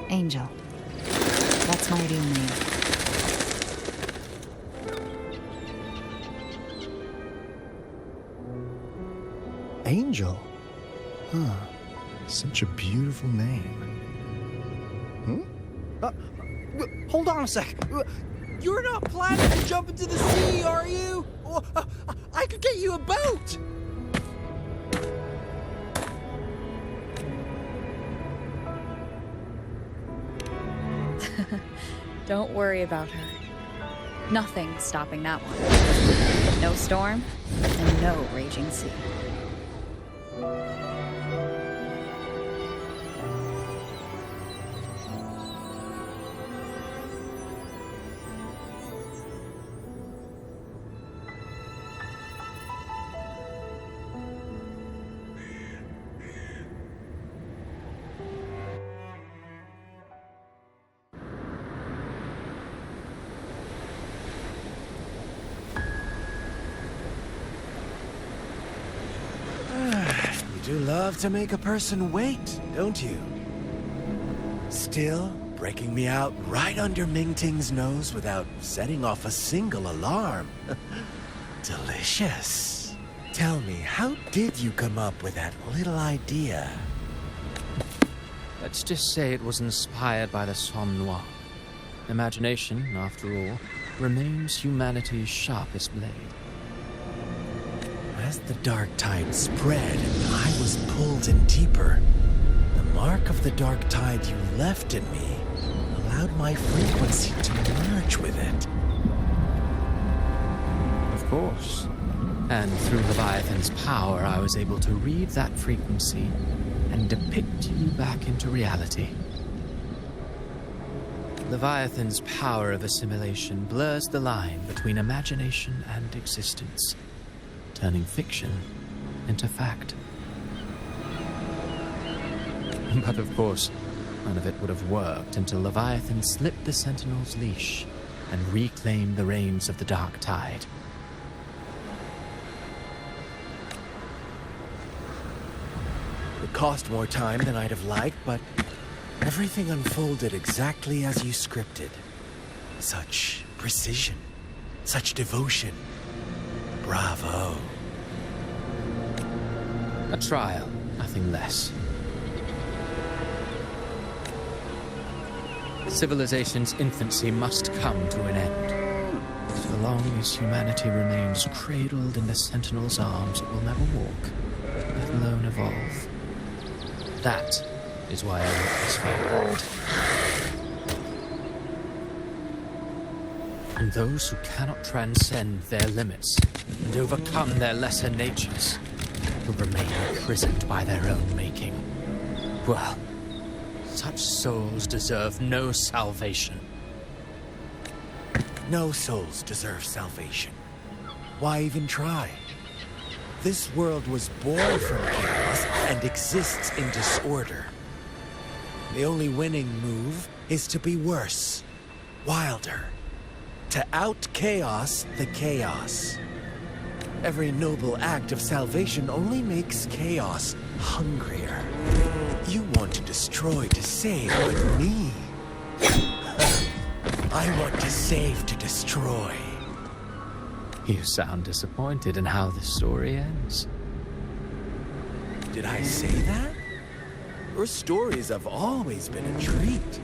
Angel. That's my real name. Angel? Huh. Such a beautiful name. Hold on a sec. You're not planning to jump into the sea, are you? I could get you a boat. Don't worry about her. Nothing's stopping that one. No storm, and no raging sea. You do love to make a person wait, don't you? Still breaking me out right under Mingting's nose without setting off a single alarm. Delicious. Tell me, how did you come up with that little idea? Let's just say it was inspired by the Somme Noir. Imagination, after all, remains humanity's sharpest blade. As the dark tide spread and I was pulled in deeper, the mark of the dark tide you left in me allowed my frequency to merge with it. Of course. And through Leviathan's power, I was able to read that frequency and depict you back into reality. Leviathan's power of assimilation blurs the line between imagination and existence, turning fiction into fact. But of course, none of it would have worked until Leviathan slipped the Sentinel's leash and reclaimed the reins of the dark tide. It cost more time than I'd have liked, but everything unfolded exactly as you scripted. Such precision, such devotion. Bravo. A trial, nothing less. Civilization's infancy must come to an end. So long as humanity remains cradled in the Sentinel's arms, it will never walk, let alone evolve. That is why I wrote this forward. And those who cannot transcend their limits and overcome their lesser natures will remain imprisoned by their own making. Well, such souls deserve no salvation. No souls deserve salvation. Why even try? This world was born from chaos and exists in disorder. The only winning move is to be worse, wilder, to out-chaos the chaos. Every noble act of salvation only makes chaos hungrier. You want to destroy to save, but me, I want to save to destroy. You sound disappointed in how the story ends. Did I say that? Your stories have always been a treat.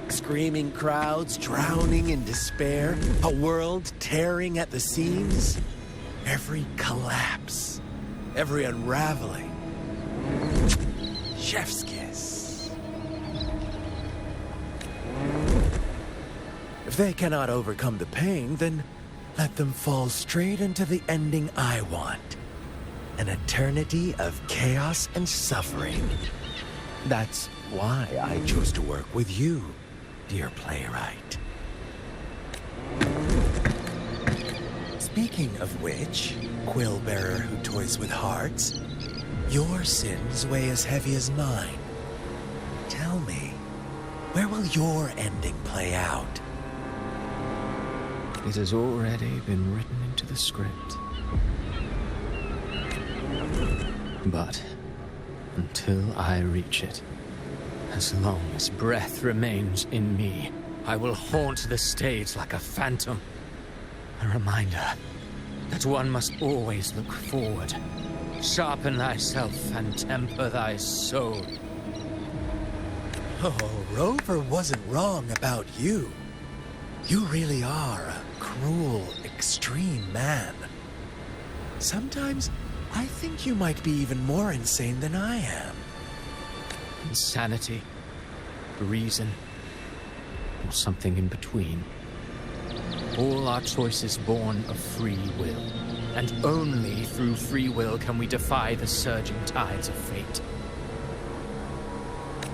Screaming crowds drowning in despair, a world tearing at the seams. Every collapse every unraveling. Chef's kiss. If they cannot overcome the pain, then let them fall straight into the ending I want. An eternity of chaos and suffering. That's why I chose to work with you, dear playwright. Speaking of which, quill bearer who toys with hearts, your sins weigh as heavy as mine. Tell me, where will your ending play out? It has already been written into the script. But until I reach it, as long as breath remains in me, I will haunt the stage like a phantom. A reminder that one must always look forward. Sharpen thyself and temper thy soul. Oh, Rover wasn't wrong about you. You really are a cruel, extreme man. Sometimes I think you might be even more insane than I am. Insanity, reason, or something in between. All our choices born of free will, and only through free will can we defy the surging tides of fate.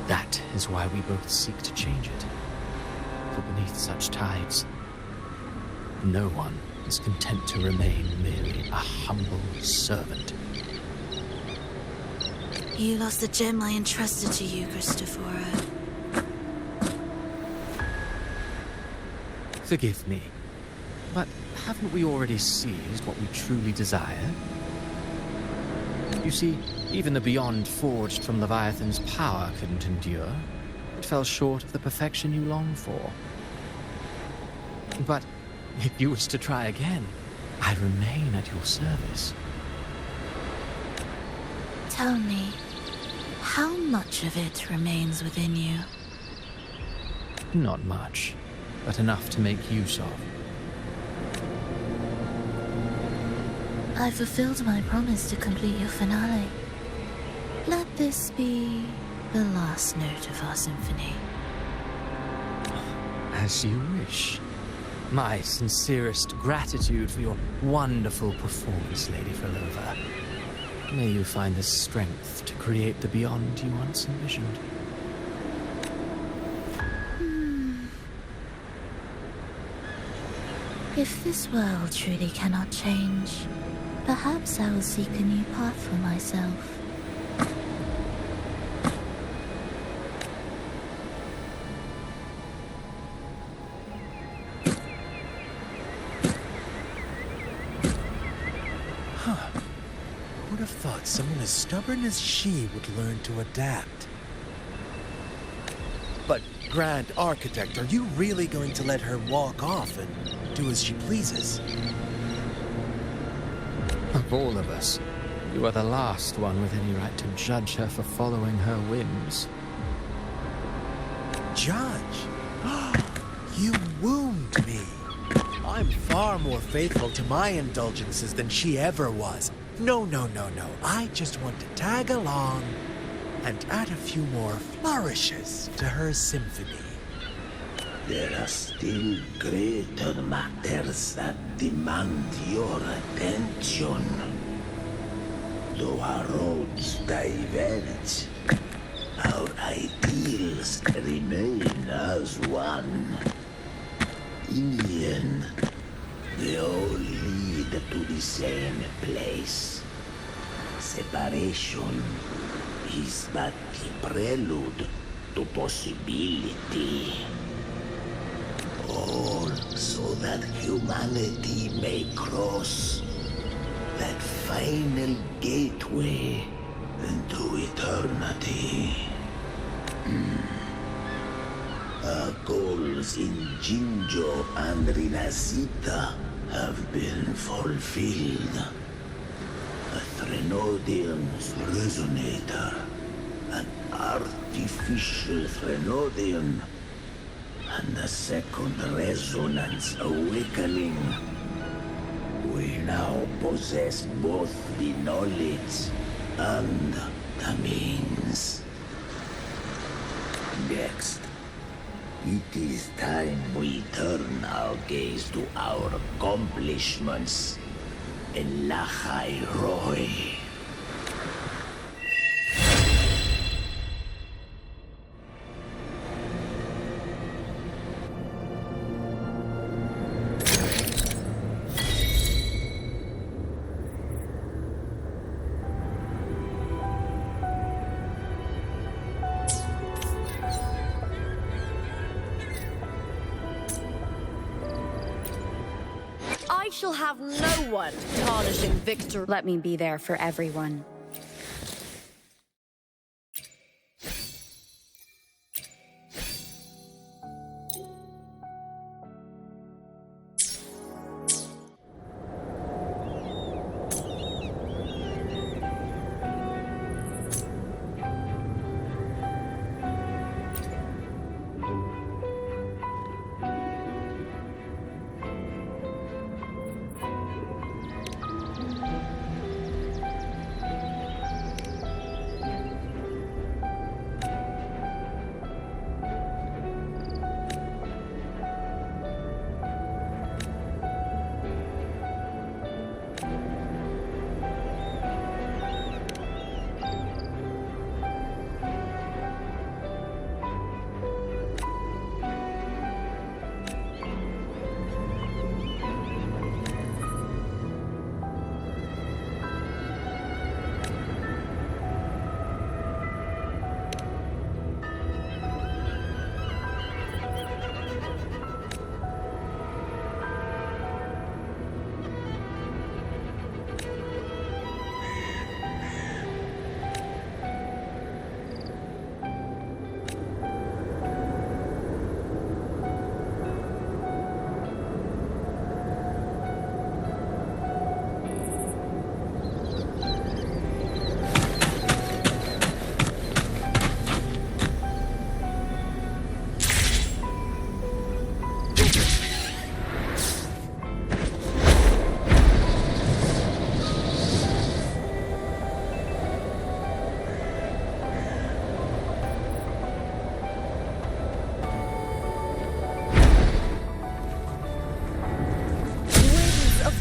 That is why we both seek to change it. For beneath such tides, no one is content to remain merely a humble servant. You lost the gem I entrusted to you, Christophora. Forgive me, but haven't we already seized what we truly desire? You see, even the beyond forged from Leviathan's power couldn't endure. It fell short of the perfection you long for. But if you wish to try again, I remain at your service. Tell me, how much of it remains within you? Not much, but enough to make use of. I fulfilled my promise to complete your finale. Let this be the last note of our symphony. As you wish. My sincerest gratitude for your wonderful performance, Lady Filova. May you find the strength to create the beyond you once envisioned. If this world truly cannot change, perhaps I will seek a new path for myself. Would have thought someone as stubborn as she would learn to adapt. But, Grand Architect, are you really going to let her walk off and do as she pleases? Of all of us, you are the last one with any right to judge her for following her whims. Judge? You wound me. I'm far more faithful to my indulgences than she ever was. No. I just want to tag along and add a few more flourishes to her symphony. There are still greater matters that demand your attention. Though our roads diverge, our ideals remain as one. In the end, they all lead to the same place. Separation is but the prelude to possibility. All so that humanity may cross that final gateway into eternity. Our goals in Jinjo and Rinasita have been fulfilled. A Threnodium's resonator, an artificial Threnodium, and a second resonance awakening We now possess both the knowledge and the means. Next, it is time we turn our gaze to our accomplishments in Lahai Roy. I shall have no one tarnishing victory. Let me be there for everyone.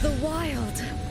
The wild.